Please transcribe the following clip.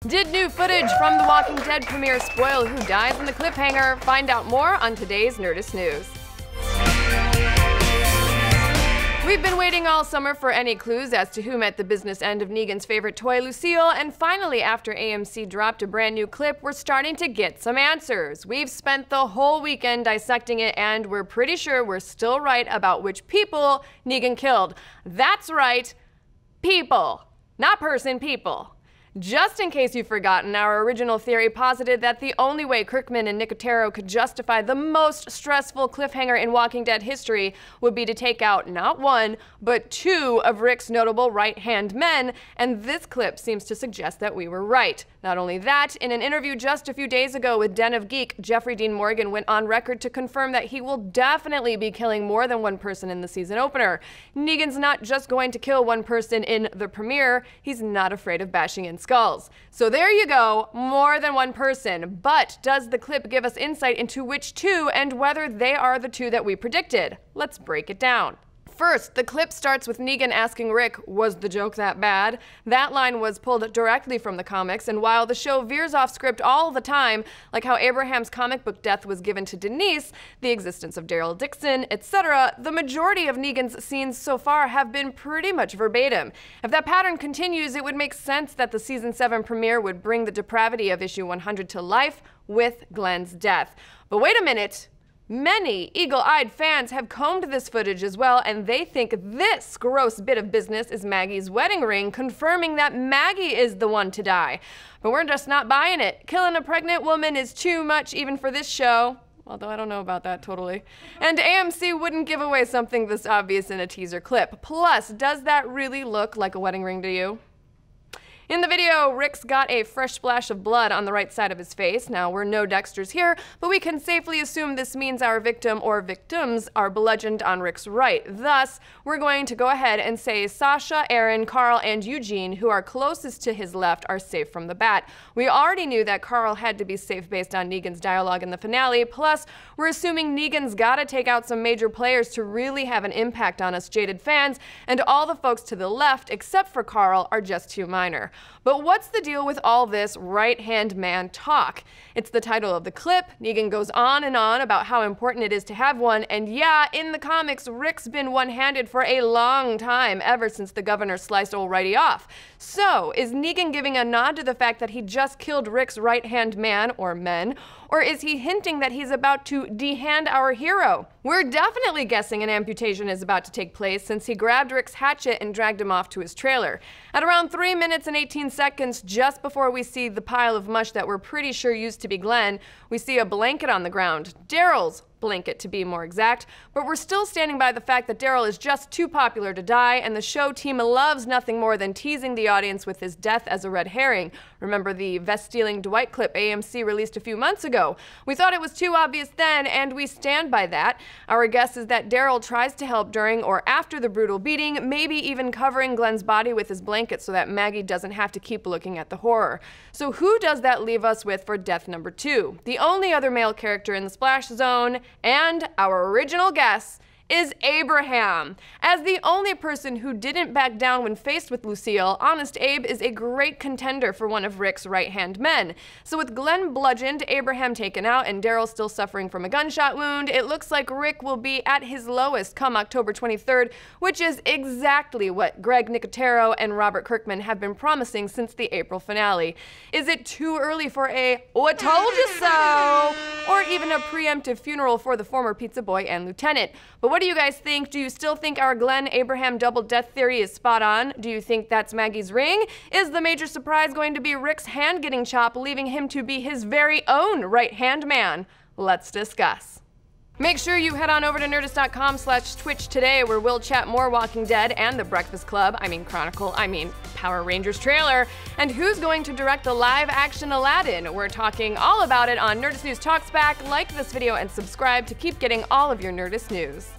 Did new footage from The Walking Dead premiere spoil who dies in the cliffhanger? Find out more on today's Nerdist News. We've been waiting all summer for any clues as to who met the business end of Negan's favorite toy, Lucille, and finally, after AMC dropped a brand new clip, we're starting to get some answers. We've spent the whole weekend dissecting it, and we're pretty sure we're still right about which people Negan killed. That's right, people. Not person, people. Just in case you've forgotten, our original theory posited that the only way Kirkman and Nicotero could justify the most stressful cliffhanger in Walking Dead history would be to take out not one, but two of Rick's notable right-hand men, and this clip seems to suggest that we were right. Not only that, in an interview just a few days ago with Den of Geek, Jeffrey Dean Morgan went on record to confirm that he will definitely be killing more than one person in the season opener. Negan's not just going to kill one person in the premiere, he's not afraid of bashing in skulls. So there you go, more than one person. But does the clip give us insight into which two and whether they are the two that we predicted? Let's break it down. First, the clip starts with Negan asking Rick, "Was the joke that bad?" That line was pulled directly from the comics, and while the show veers off script all the time, like how Abraham's comic book death was given to Denise, the existence of Daryl Dixon, etc., the majority of Negan's scenes so far have been pretty much verbatim. If that pattern continues, it would make sense that the season 7 premiere would bring the depravity of issue 100 to life with Glenn's death. But wait a minute. Many eagle-eyed fans have combed this footage as well, and they think this gross bit of business is Maggie's wedding ring, confirming that Maggie is the one to die. But we're just not buying it. Killing a pregnant woman is too much even for this show. Although I don't know about that totally. And AMC wouldn't give away something this obvious in a teaser clip. Plus, does that really look like a wedding ring to you? In the video, Rick's got a fresh splash of blood on the right side of his face. Now, we're no Dexters here, but we can safely assume this means our victim or victims are bludgeoned on Rick's right. Thus, we're going to go ahead and say Sasha, Aaron, Carl, and Eugene, who are closest to his left, are safe from the bat. We already knew that Carl had to be safe based on Negan's dialogue in the finale, plus we're assuming Negan's gotta take out some major players to really have an impact on us jaded fans, and all the folks to the left, except for Carl, are just too minor. But what's the deal with all this right-hand man talk? It's the title of the clip. Negan goes on and on about how important it is to have one, and yeah, in the comics, Rick's been one-handed for a long time, ever since the governor sliced old Righty off. So, is Negan giving a nod to the fact that he just killed Rick's right-hand man, or men, or is he hinting that he's about to dehand our hero? We're definitely guessing an amputation is about to take place since he grabbed Rick's hatchet and dragged him off to his trailer. At around 3 minutes and 18 seconds, just before we see the pile of mush that we're pretty sure used to be Glenn, we see a blanket on the ground. Daryl's blanket, to be more exact, but we're still standing by the fact that Daryl is just too popular to die, and the show team loves nothing more than teasing the audience with his death as a red herring. Remember the vest-stealing Dwight clip AMC released a few months ago? We thought it was too obvious then, and we stand by that. Our guess is that Daryl tries to help during or after the brutal beating, maybe even covering Glenn's body with his blanket so that Maggie doesn't have to keep looking at the horror. So who does that leave us with for death number 2? The only other male character in the splash zone, and our original guess, is Abraham. As the only person who didn't back down when faced with Lucille, Honest Abe is a great contender for one of Rick's right-hand men. So with Glenn bludgeoned, Abraham taken out, and Daryl still suffering from a gunshot wound, it looks like Rick will be at his lowest come October 23rd, which is exactly what Greg Nicotero and Robert Kirkman have been promising since the April finale. Is it too early for a "oh, I told you so," or even a preemptive funeral for the former pizza boy and lieutenant? But what do you guys think? Do you still think our Glenn-Abraham double death theory is spot on? Do you think that's Maggie's ring? Is the major surprise going to be Rick's hand getting chopped, leaving him to be his very own right-hand man? Let's discuss. Make sure you head on over to Nerdist.com/Twitch today, where we'll chat more Walking Dead and The Breakfast Club, Chronicle, Power Rangers trailer, and who's going to direct the live-action Aladdin. We're talking all about it on Nerdist News Talks Back. Like this video and subscribe to keep getting all of your Nerdist news.